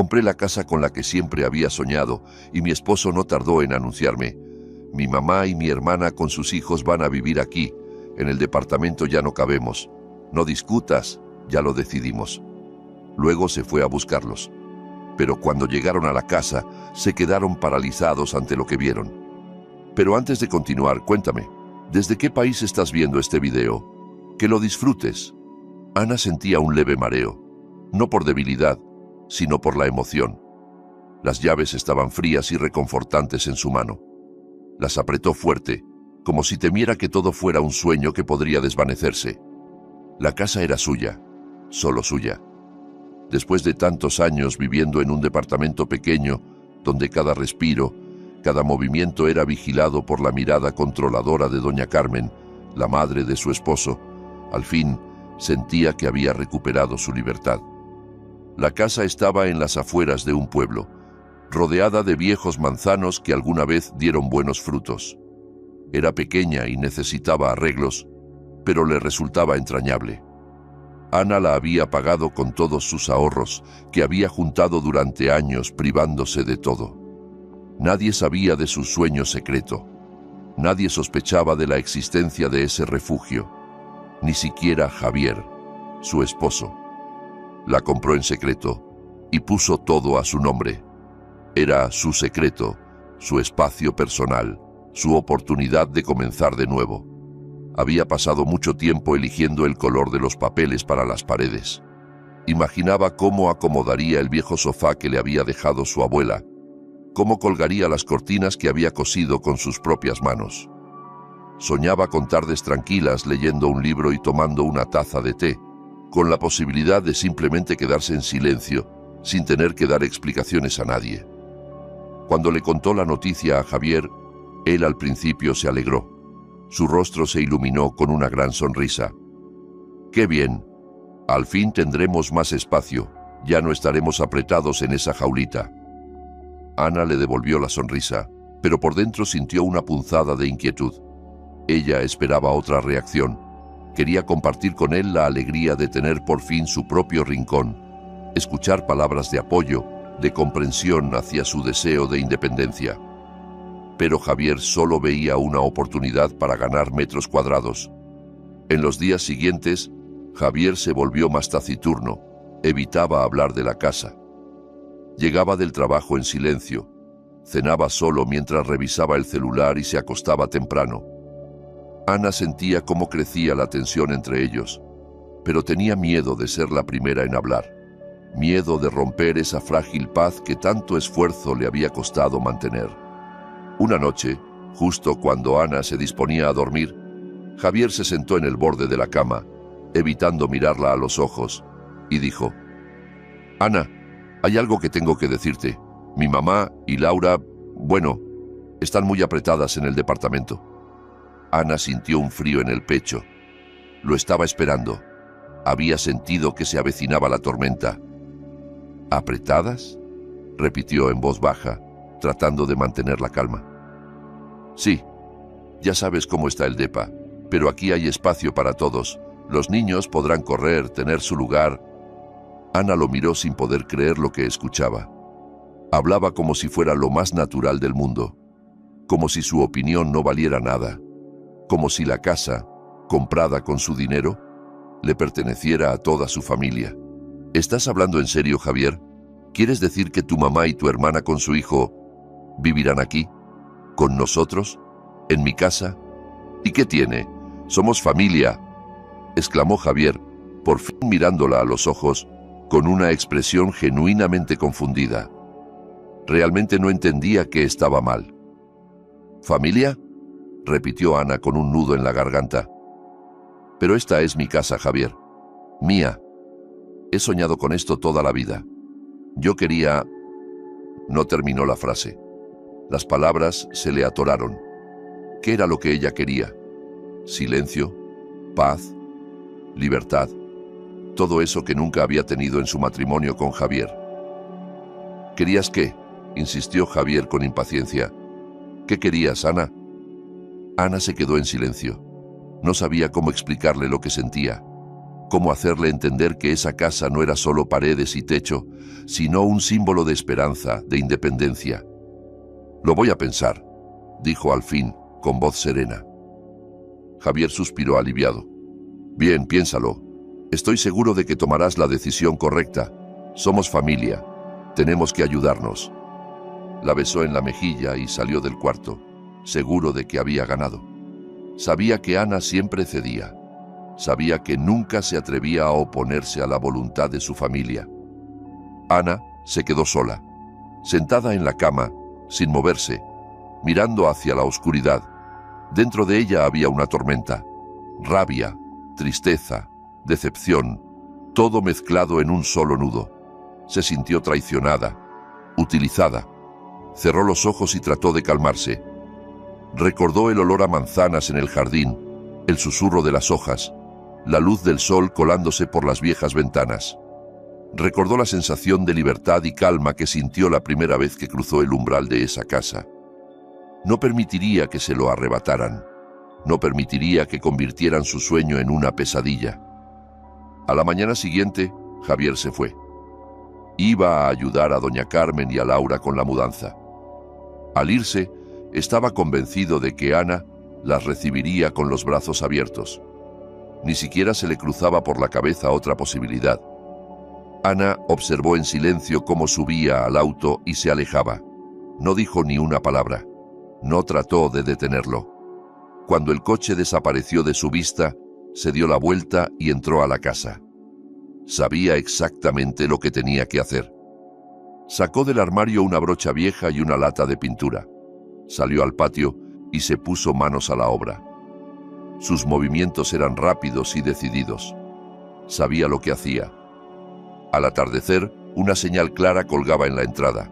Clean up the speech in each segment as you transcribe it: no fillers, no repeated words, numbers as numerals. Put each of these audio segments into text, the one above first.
Compré la casa con la que siempre había soñado y mi esposo no tardó en anunciarme. Mi mamá y mi hermana con sus hijos van a vivir aquí. En el departamento ya no cabemos. No discutas, ya lo decidimos. Luego se fue a buscarlos. Pero cuando llegaron a la casa, se quedaron paralizados ante lo que vieron. Pero antes de continuar, cuéntame, ¿desde qué país estás viendo este video? Que lo disfrutes. Ana sentía un leve mareo, no por debilidad, sino por la emoción. Las llaves estaban frías y reconfortantes en su mano. Las apretó fuerte, como si temiera que todo fuera un sueño que podría desvanecerse. La casa era suya, solo suya. Después de tantos años viviendo en un departamento pequeño, donde cada respiro, cada movimiento era vigilado por la mirada controladora de doña Carmen, la madre de su esposo, al fin sentía que había recuperado su libertad. La casa estaba en las afueras de un pueblo, rodeada de viejos manzanos que alguna vez dieron buenos frutos. Era pequeña y necesitaba arreglos, pero le resultaba entrañable. Ana la había pagado con todos sus ahorros, que había juntado durante años privándose de todo. Nadie sabía de su sueño secreto. Nadie sospechaba de la existencia de ese refugio. Ni siquiera Javier, su esposo. La compró en secreto y puso todo a su nombre. Era su secreto, su espacio personal, su oportunidad de comenzar de nuevo. Había pasado mucho tiempo eligiendo el color de los papeles para las paredes. Imaginaba cómo acomodaría el viejo sofá que le había dejado su abuela, cómo colgaría las cortinas que había cosido con sus propias manos. Soñaba con tardes tranquilas leyendo un libro y tomando una taza de té, con la posibilidad de simplemente quedarse en silencio, sin tener que dar explicaciones a nadie. Cuando le contó la noticia a Javier, él al principio se alegró. Su rostro se iluminó con una gran sonrisa. ¡Qué bien! Al fin tendremos más espacio, ya no estaremos apretados en esa jaulita. Ana le devolvió la sonrisa, pero por dentro sintió una punzada de inquietud. Ella esperaba otra reacción. Quería compartir con él la alegría de tener por fin su propio rincón, escuchar palabras de apoyo, de comprensión hacia su deseo de independencia. Pero Javier solo veía una oportunidad para ganar metros cuadrados. En los días siguientes, Javier se volvió más taciturno, evitaba hablar de la casa. Llegaba del trabajo en silencio, cenaba solo mientras revisaba el celular y se acostaba temprano. Ana sentía cómo crecía la tensión entre ellos, pero tenía miedo de ser la primera en hablar, miedo de romper esa frágil paz que tanto esfuerzo le había costado mantener. Una noche, justo cuando Ana se disponía a dormir, Javier se sentó en el borde de la cama, evitando mirarla a los ojos, y dijo: «Ana, hay algo que tengo que decirte. Mi mamá y Laura, bueno, están muy apretadas en el departamento». Ana sintió un frío en el pecho. Lo estaba esperando. Había sentido que se avecinaba la tormenta. ¿Apretadas?, repitió en voz baja, tratando de mantener la calma. «Sí, ya sabes cómo está el depa, pero aquí hay espacio para todos. Los niños podrán correr, tener su lugar». Ana lo miró sin poder creer lo que escuchaba. Hablaba como si fuera lo más natural del mundo, como si su opinión no valiera nada, como si la casa, comprada con su dinero, le perteneciera a toda su familia. ¿Estás hablando en serio, Javier? ¿Quieres decir que tu mamá y tu hermana con su hijo vivirán aquí? ¿Con nosotros? ¿En mi casa? ¿Y qué tiene? Somos familia», exclamó Javier, por fin mirándola a los ojos, con una expresión genuinamente confundida. Realmente no entendía qué estaba mal. «¿Familia?», repitió Ana con un nudo en la garganta. «Pero esta es mi casa, Javier. Mía. He soñado con esto toda la vida. Yo quería...». No terminó la frase. Las palabras se le atoraron. ¿Qué era lo que ella quería? Silencio, paz, libertad. Todo eso que nunca había tenido en su matrimonio con Javier. «¿Querías qué?», insistió Javier con impaciencia. «¿Qué querías, Ana?». Ana se quedó en silencio. No sabía cómo explicarle lo que sentía. cómo hacerle entender que esa casa no era solo paredes y techo, sino un símbolo de esperanza, de independencia. «Lo voy a pensar», dijo al fin, con voz serena. Javier suspiró aliviado. «Bien, piénsalo. Estoy seguro de que tomarás la decisión correcta. Somos familia. Tenemos que ayudarnos». La besó en la mejilla y salió del cuarto, seguro de que había ganado. Sabía que Ana siempre cedía. Sabía que nunca se atrevía a oponerse a la voluntad de su familia. Ana se quedó sola, sentada en la cama, sin moverse, mirando hacia la oscuridad. Dentro de ella había una tormenta, rabia, tristeza, decepción, todo mezclado en un solo nudo. Se sintió traicionada, utilizada. Cerró los ojos y trató de calmarse. Recordó el olor a manzanas en el jardín, el susurro de las hojas, la luz del sol colándose por las viejas ventanas. Recordó la sensación de libertad y calma que sintió la primera vez que cruzó el umbral de esa casa. No permitiría que se lo arrebataran. No permitiría que convirtieran su sueño en una pesadilla. A la mañana siguiente, Javier se fue. Iba a ayudar a doña Carmen y a Laura con la mudanza. Al irse, estaba convencido de que Ana las recibiría con los brazos abiertos. Ni siquiera se le cruzaba por la cabeza otra posibilidad. Ana observó en silencio cómo subía al auto y se alejaba. No dijo ni una palabra. No trató de detenerlo. Cuando el coche desapareció de su vista, se dio la vuelta y entró a la casa. Sabía exactamente lo que tenía que hacer. Sacó del armario una brocha vieja y una lata de pintura. Salió al patio y se puso manos a la obra. Sus movimientos eran rápidos y decididos. Sabía lo que hacía. Al atardecer, una señal clara colgaba en la entrada.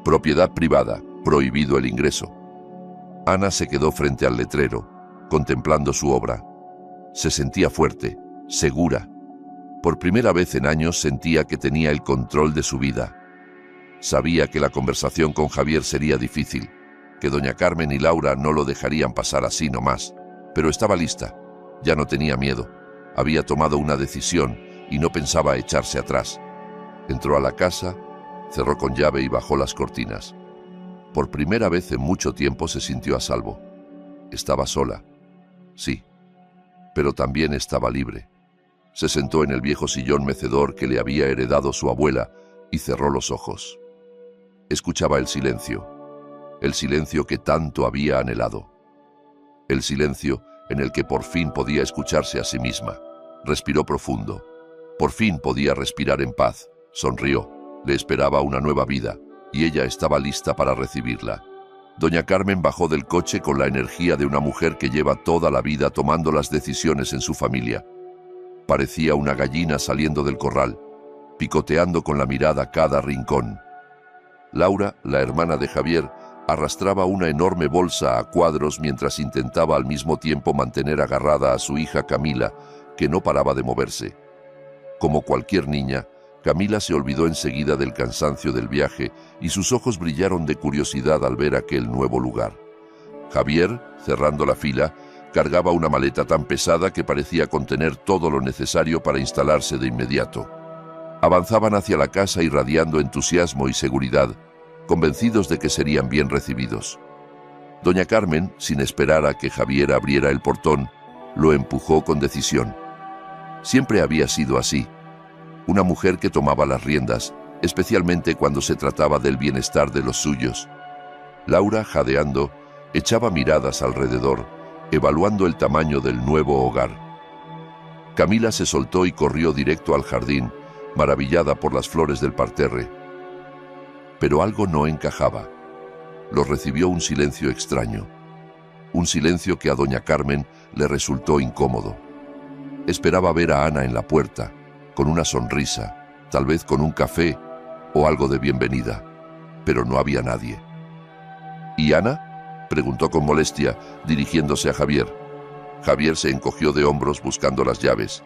Propiedad privada, prohibido el ingreso. Ana se quedó frente al letrero, contemplando su obra. Se sentía fuerte, segura. Por primera vez en años sentía que tenía el control de su vida. Sabía que la conversación con Javier sería difícil, que doña Carmen y Laura no lo dejarían pasar así nomás, pero estaba lista. Ya no tenía miedo. Había tomado una decisión y no pensaba echarse atrás. Entró a la casa, cerró con llave y bajó las cortinas. Por primera vez en mucho tiempo se sintió a salvo. Estaba sola, sí, pero también estaba libre. Se sentó en el viejo sillón mecedor que le había heredado su abuela y cerró los ojos. Escuchaba el silencio que tanto había anhelado. El silencio en el que por fin podía escucharse a sí misma. Respiró profundo. Por fin podía respirar en paz. Sonrió. Le esperaba una nueva vida, y ella estaba lista para recibirla. Doña Carmen bajó del coche con la energía de una mujer que lleva toda la vida tomando las decisiones en su familia. Parecía una gallina saliendo del corral, picoteando con la mirada cada rincón. Laura, la hermana de Javier, arrastraba una enorme bolsa a cuadros mientras intentaba al mismo tiempo mantener agarrada a su hija Camila, que no paraba de moverse. Como cualquier niña, Camila se olvidó enseguida del cansancio del viaje y sus ojos brillaron de curiosidad al ver aquel nuevo lugar. Javier, cerrando la fila, cargaba una maleta tan pesada que parecía contener todo lo necesario para instalarse de inmediato. Avanzaban hacia la casa irradiando entusiasmo y seguridad, convencidos de que serían bien recibidos. Doña Carmen, sin esperar a que Javier abriera el portón, lo empujó con decisión. Siempre había sido así. Una mujer que tomaba las riendas, especialmente cuando se trataba del bienestar de los suyos. Laura, jadeando, echaba miradas alrededor, evaluando el tamaño del nuevo hogar. Camila se soltó y corrió directo al jardín, maravillada por las flores del parterre. Pero algo no encajaba. Los recibió un silencio extraño. Un silencio que a doña Carmen le resultó incómodo. Esperaba ver a Ana en la puerta, con una sonrisa, tal vez con un café o algo de bienvenida, pero no había nadie. ¿Y Ana?, preguntó con molestia, dirigiéndose a Javier. Javier se encogió de hombros buscando las llaves.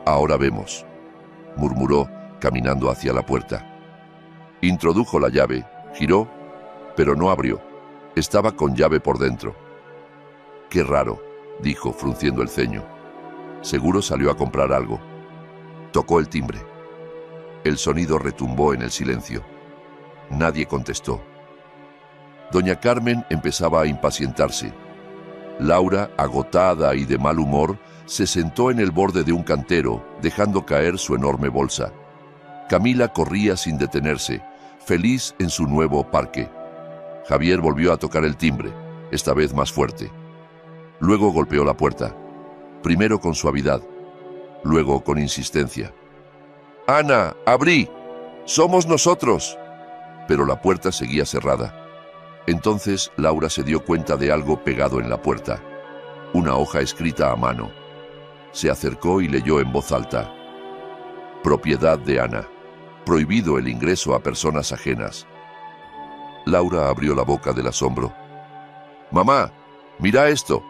«Ahora vemos», murmuró, caminando hacia la puerta. Introdujo la llave, giró, pero no abrió. Estaba con llave por dentro. «Qué raro», dijo, frunciendo el ceño. Seguro salió a comprar algo. Tocó el timbre. El sonido retumbó en el silencio. Nadie contestó. Doña Carmen empezaba a impacientarse. Laura, agotada y de mal humor, se sentó en el borde de un cantero, dejando caer su enorme bolsa. Camila corría sin detenerse, feliz en su nuevo parque. Javier volvió a tocar el timbre, esta vez más fuerte. Luego golpeó la puerta, primero con suavidad, luego con insistencia. «Ana, abrí. Somos nosotros». Pero la puerta seguía cerrada. Entonces Laura se dio cuenta de algo pegado en la puerta. Una hoja escrita a mano. Se acercó y leyó en voz alta. «Propiedad de Ana. Prohibido el ingreso a personas ajenas». Laura abrió la boca del asombro. «Mamá, mira esto».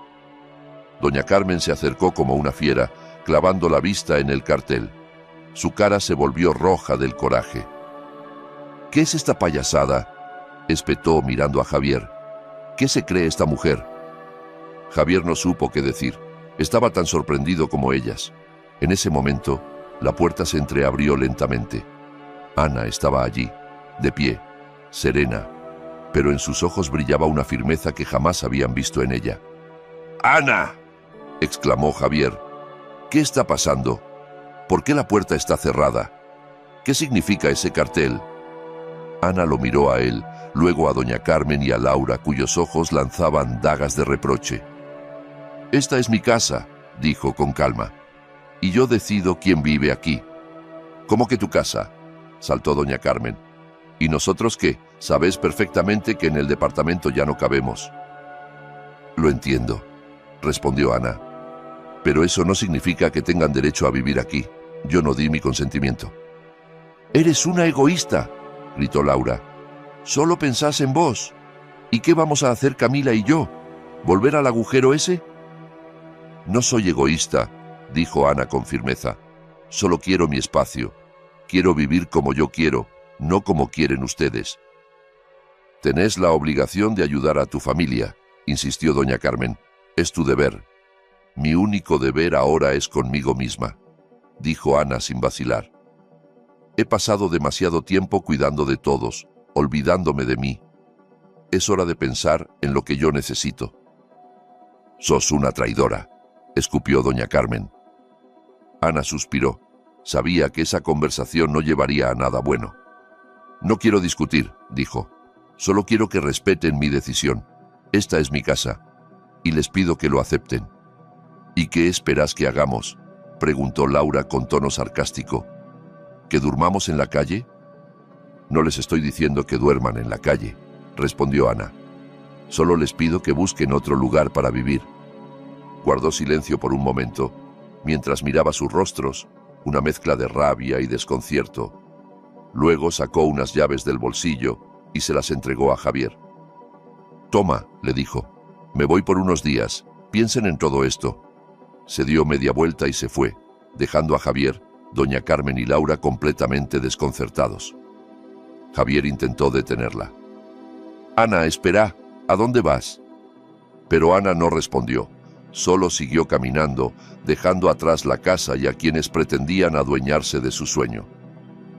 Doña Carmen se acercó como una fiera, clavando la vista en el cartel. Su cara se volvió roja del coraje. «¿Qué es esta payasada?», espetó mirando a Javier. «¿Qué se cree esta mujer?». Javier no supo qué decir. Estaba tan sorprendido como ellas. En ese momento, la puerta se entreabrió lentamente. Ana estaba allí, de pie, serena, pero en sus ojos brillaba una firmeza que jamás habían visto en ella. «¡Ana!», exclamó Javier. «¿Qué está pasando? ¿Por qué la puerta está cerrada? ¿Qué significa ese cartel?». Ana lo miró a él, luego a doña Carmen y a Laura, cuyos ojos lanzaban dagas de reproche. «Esta es mi casa», dijo con calma, «y yo decido quién vive aquí». «¿Cómo que tu casa?», saltó doña Carmen. «¿Y nosotros qué? Sabes perfectamente que en el departamento ya no cabemos». «Lo entiendo», respondió Ana, «pero eso no significa que tengan derecho a vivir aquí. Yo no di mi consentimiento». «Eres una egoísta», gritó Laura. «Solo pensás en vos. ¿Y qué vamos a hacer Camila y yo? ¿Volver al agujero ese?». «No soy egoísta», dijo Ana con firmeza. «Solo quiero mi espacio. Quiero vivir como yo quiero, no como quieren ustedes». «Tenés la obligación de ayudar a tu familia», insistió doña Carmen. «Es tu deber». «Mi único deber ahora es conmigo misma», dijo Ana sin vacilar. «He pasado demasiado tiempo cuidando de todos, olvidándome de mí. Es hora de pensar en lo que yo necesito». «Sos una traidora», escupió doña Carmen. Ana suspiró. Sabía que esa conversación no llevaría a nada bueno. «No quiero discutir», dijo. «Solo quiero que respeten mi decisión. Esta es mi casa, y les pido que lo acepten». «¿Y qué esperas que hagamos?», preguntó Laura con tono sarcástico. «¿Que durmamos en la calle?». «No les estoy diciendo que duerman en la calle», respondió Ana. «Solo les pido que busquen otro lugar para vivir». Guardó silencio por un momento, mientras miraba sus rostros, una mezcla de rabia y desconcierto. Luego sacó unas llaves del bolsillo y se las entregó a Javier. «Toma», le dijo, «me voy por unos días, piensen en todo esto». Se dio media vuelta y se fue, dejando a Javier, doña Carmen y Laura completamente desconcertados. Javier intentó detenerla. «Ana, espera, ¿a dónde vas?». Pero Ana no respondió. Solo siguió caminando, dejando atrás la casa y a quienes pretendían adueñarse de su sueño.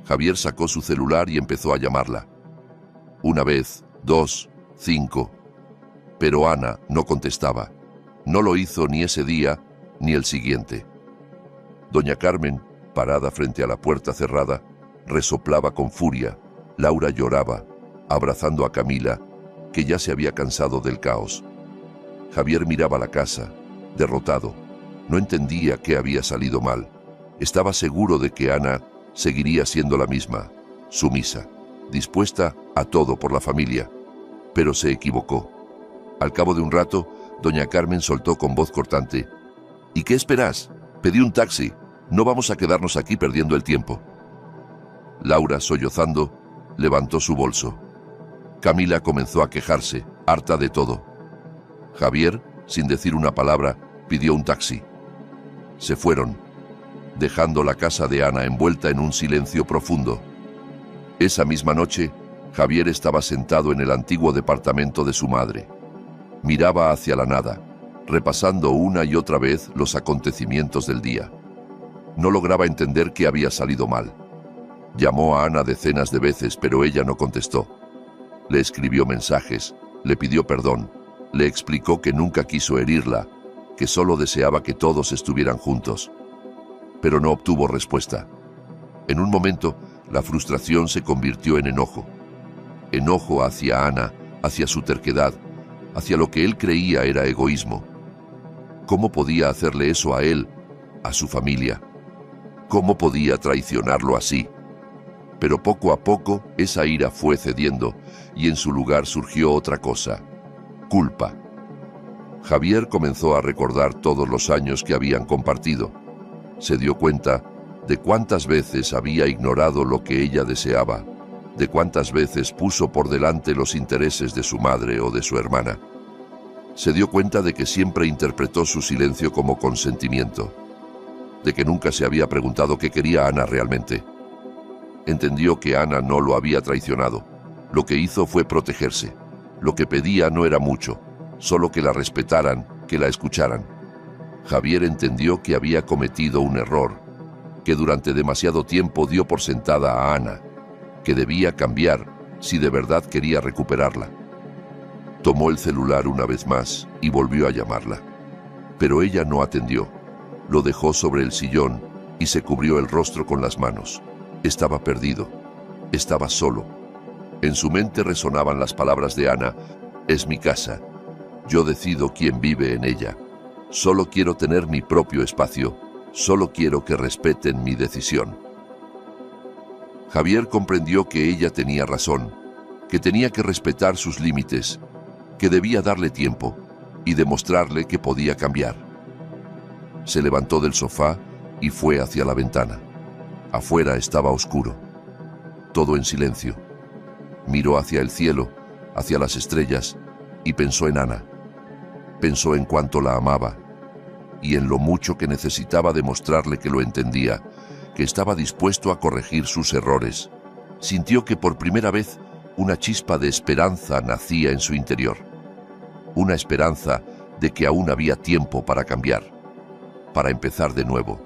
Javier sacó su celular y empezó a llamarla. 1 vez, 2, 5. Pero Ana no contestaba. No lo hizo ni ese día ni el siguiente. Doña Carmen, parada frente a la puerta cerrada, resoplaba con furia. Laura lloraba, abrazando a Camila, que ya se había cansado del caos. Javier miraba la casa, derrotado. No entendía qué había salido mal. Estaba seguro de que Ana seguiría siendo la misma, sumisa, dispuesta a todo por la familia. Pero se equivocó. Al cabo de un rato, doña Carmen soltó con voz cortante: «¿Y qué esperás? Pedí un taxi. No vamos a quedarnos aquí perdiendo el tiempo». Laura, sollozando, levantó su bolso. Camila comenzó a quejarse, harta de todo. Javier, sin decir una palabra, pidió un taxi. Se fueron, dejando la casa de Ana envuelta en un silencio profundo. Esa misma noche, Javier estaba sentado en el antiguo departamento de su madre. Miraba hacia la nada, repasando una y otra vez los acontecimientos del día. No lograba entender qué había salido mal. Llamó a Ana decenas de veces, pero ella no contestó. Le escribió mensajes, le pidió perdón, le explicó que nunca quiso herirla, que solo deseaba que todos estuvieran juntos. Pero no obtuvo respuesta. En un momento, la frustración se convirtió en enojo. Enojo hacia Ana, hacia su terquedad, hacia lo que él creía era egoísmo. ¿Cómo podía hacerle eso a él, a su familia? ¿Cómo podía traicionarlo así? Pero poco a poco esa ira fue cediendo y en su lugar surgió otra cosa: culpa. Javier comenzó a recordar todos los años que habían compartido. Se dio cuenta de cuántas veces había ignorado lo que ella deseaba, de cuántas veces puso por delante los intereses de su madre o de su hermana. Se dio cuenta de que siempre interpretó su silencio como consentimiento, de que nunca se había preguntado qué quería Ana realmente. Entendió que Ana no lo había traicionado. Lo que hizo fue protegerse. Lo que pedía no era mucho, solo que la respetaran, que la escucharan. Javier entendió que había cometido un error, que durante demasiado tiempo dio por sentada a Ana, que debía cambiar si de verdad quería recuperarla. Tomó el celular una vez más y volvió a llamarla. Pero ella no atendió. Lo dejó sobre el sillón y se cubrió el rostro con las manos. Estaba perdido. Estaba solo. En su mente resonaban las palabras de Ana: es mi casa. Yo decido quién vive en ella. Solo quiero tener mi propio espacio. Solo quiero que respeten mi decisión. Javier comprendió que ella tenía razón, que tenía que respetar sus límites, que debía darle tiempo y demostrarle que podía cambiar. Se levantó del sofá y fue hacia la ventana. Afuera estaba oscuro, todo en silencio. Miró hacia el cielo, hacia las estrellas, y pensó en Ana. Pensó en cuánto la amaba y en lo mucho que necesitaba demostrarle que lo entendía, que estaba dispuesto a corregir sus errores. Sintió que por primera vez una chispa de esperanza nacía en su interior. Una esperanza de que aún había tiempo para cambiar, para empezar de nuevo,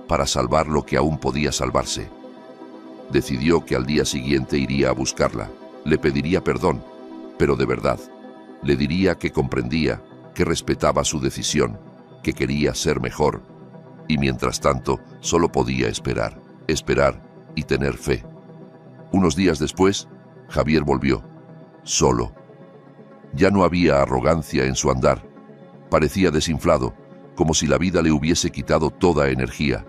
para salvar lo que aún podía salvarse. Decidió que al día siguiente iría a buscarla, le pediría perdón, pero de verdad. Le diría que comprendía, que respetaba su decisión, que quería ser mejor, y mientras tanto solo podía esperar, esperar y tener fe. Unos días después, Javier volvió, solo. Ya no había arrogancia en su andar. Parecía desinflado, como si la vida le hubiese quitado toda energía.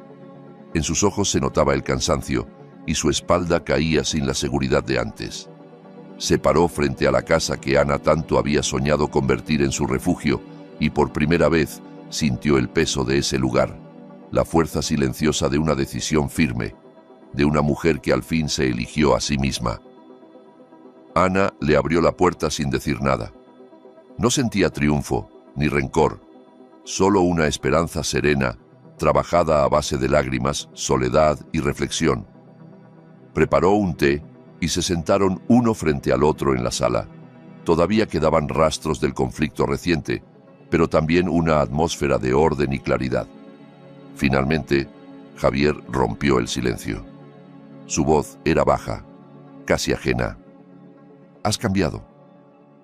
En sus ojos se notaba el cansancio y su espalda caía sin la seguridad de antes. Se paró frente a la casa que Ana tanto había soñado convertir en su refugio y por primera vez sintió el peso de ese lugar, la fuerza silenciosa de una decisión firme, de una mujer que al fin se eligió a sí misma. Ana le abrió la puerta sin decir nada. No sentía triunfo ni rencor, solo una esperanza serena, trabajada a base de lágrimas, soledad y reflexión. Preparó un té y se sentaron uno frente al otro en la sala. Todavía quedaban rastros del conflicto reciente, pero también una atmósfera de orden y claridad. Finalmente, Javier rompió el silencio. Su voz era baja, casi ajena. «Has cambiado»,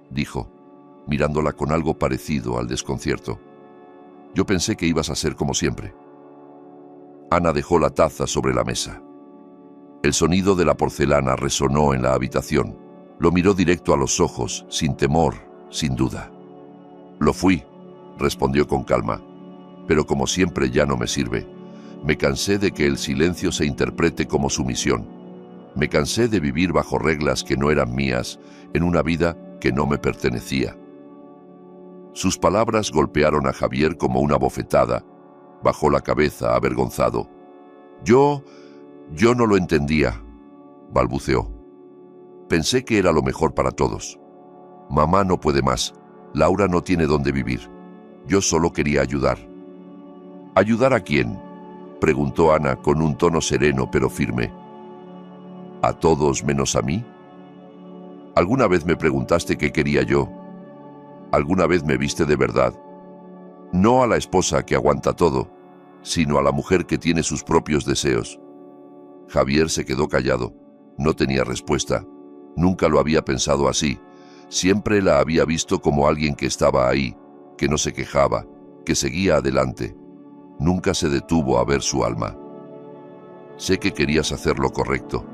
dijo, mirándola con algo parecido al desconcierto. «Yo pensé que ibas a ser como siempre». Ana dejó la taza sobre la mesa. El sonido de la porcelana resonó en la habitación. Lo miró directo a los ojos, sin temor, sin duda. «Lo fui», respondió con calma, «pero como siempre ya no me sirve. Me cansé de que el silencio se interprete como sumisión. Me cansé de vivir bajo reglas que no eran mías, en una vida que no me pertenecía». Sus palabras golpearon a Javier como una bofetada. Bajó la cabeza, avergonzado. Yo no lo entendía», balbuceó. «Pensé que era lo mejor para todos. Mamá no puede más. Laura no tiene dónde vivir. Yo solo quería ayudar». «¿Ayudar a quién?», preguntó Ana con un tono sereno pero firme. «¿A todos menos a mí? ¿Alguna vez me preguntaste qué quería yo? ¿Alguna vez me viste de verdad? No a la esposa que aguanta todo, sino a la mujer que tiene sus propios deseos. Javier se quedó callado. No tenía respuesta. Nunca lo había pensado así. Siempre la había visto como alguien que estaba ahí, que no se quejaba, que seguía adelante. Nunca se detuvo a ver su alma. Sé que querías hacer lo correcto,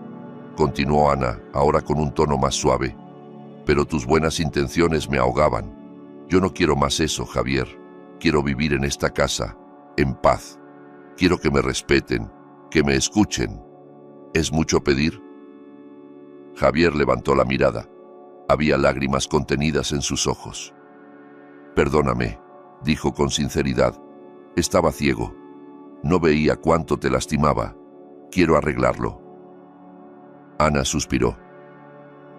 continuó Ana, ahora con un tono más suave, pero tus buenas intenciones me ahogaban. Yo no quiero más eso, Javier. Quiero vivir en esta casa, en paz. Quiero que me respeten, que me escuchen. ¿Es mucho pedir? Javier levantó la mirada. Había lágrimas contenidas en sus ojos. Perdóname, dijo con sinceridad. Estaba ciego. No veía cuánto te lastimaba. Quiero arreglarlo. Ana suspiró.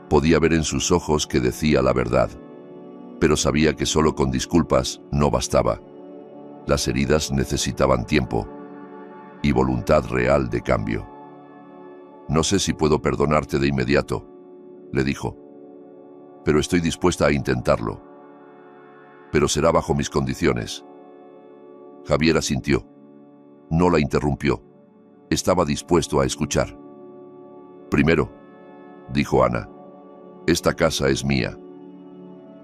Podía ver en sus ojos que decía la verdad, pero sabía que solo con disculpas no bastaba. Las heridas necesitaban tiempo y voluntad real de cambio. No sé si puedo perdonarte de inmediato, le dijo, pero estoy dispuesta a intentarlo. Pero será bajo mis condiciones. Javier asintió. No la interrumpió. Estaba dispuesto a escuchar. Primero, dijo Ana, esta casa es mía.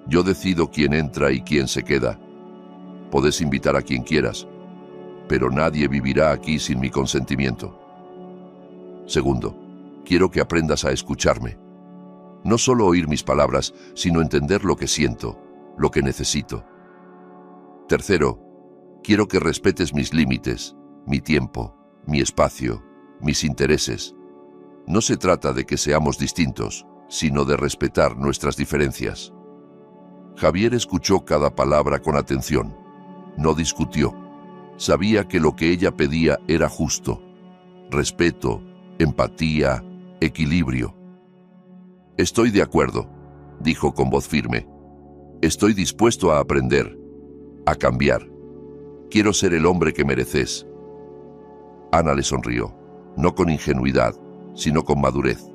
Yo decido quién entra y quién se queda. Podés invitar a quien quieras, pero nadie vivirá aquí sin mi consentimiento. Segundo, quiero que aprendas a escucharme. No solo oír mis palabras, sino entender lo que siento, lo que necesito. Tercero, quiero que respetes mis límites, mi tiempo, mi espacio, mis intereses. No se trata de que seamos distintos, sino de respetar nuestras diferencias. Javier escuchó cada palabra con atención. No discutió. Sabía que lo que ella pedía era justo. Respeto, empatía, equilibrio. Estoy de acuerdo, dijo con voz firme. Estoy dispuesto a aprender, a cambiar. Quiero ser el hombre que mereces. Ana le sonrió, no con ingenuidad, sino con madurez.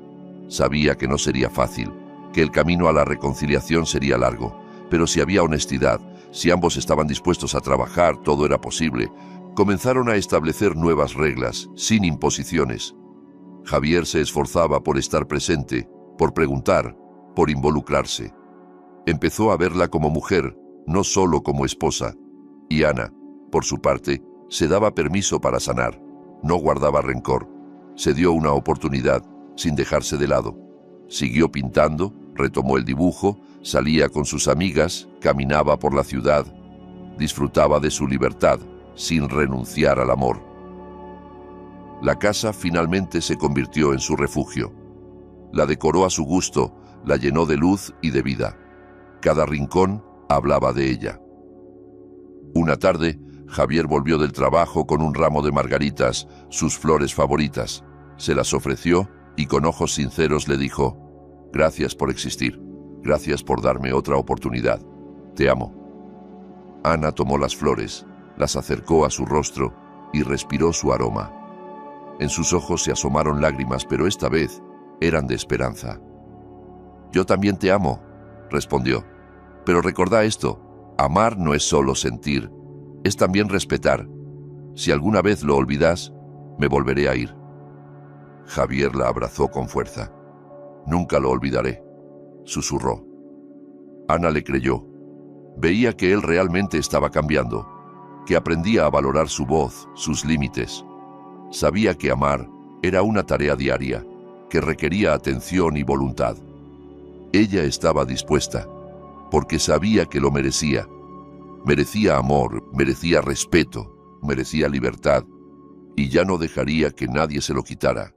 Sabía que no sería fácil, que el camino a la reconciliación sería largo, pero si había honestidad, si ambos estaban dispuestos a trabajar, todo era posible. Comenzaron a establecer nuevas reglas, sin imposiciones. Javier se esforzaba por estar presente, por preguntar, por involucrarse. Empezó a verla como mujer, no solo como esposa. Y Ana, por su parte, se daba permiso para sanar. No guardaba rencor. Se dio una oportunidad, sin dejarse de lado. Siguió pintando, retomó el dibujo, salía con sus amigas, caminaba por la ciudad. Disfrutaba de su libertad, sin renunciar al amor. La casa finalmente se convirtió en su refugio. La decoró a su gusto, la llenó de luz y de vida. Cada rincón hablaba de ella. Una tarde, Javier volvió del trabajo con un ramo de margaritas, sus flores favoritas. Se las ofreció y con ojos sinceros le dijo: «Gracias por existir, gracias por darme otra oportunidad. Te amo». Ana tomó las flores, las acercó a su rostro y respiró su aroma. En sus ojos se asomaron lágrimas, pero esta vez eran de esperanza. «Yo también te amo», respondió. «Pero recordá esto, amar no es solo sentir, es también respetar. Si alguna vez lo olvidás, me volveré a ir». Javier la abrazó con fuerza. «Nunca lo olvidaré», susurró. Ana le creyó. Veía que él realmente estaba cambiando, que aprendía a valorar su voz, sus límites. Sabía que amar era una tarea diaria, que requería atención y voluntad. Ella estaba dispuesta, porque sabía que lo merecía. Merecía amor, merecía respeto, merecía libertad, y ya no dejaría que nadie se lo quitara.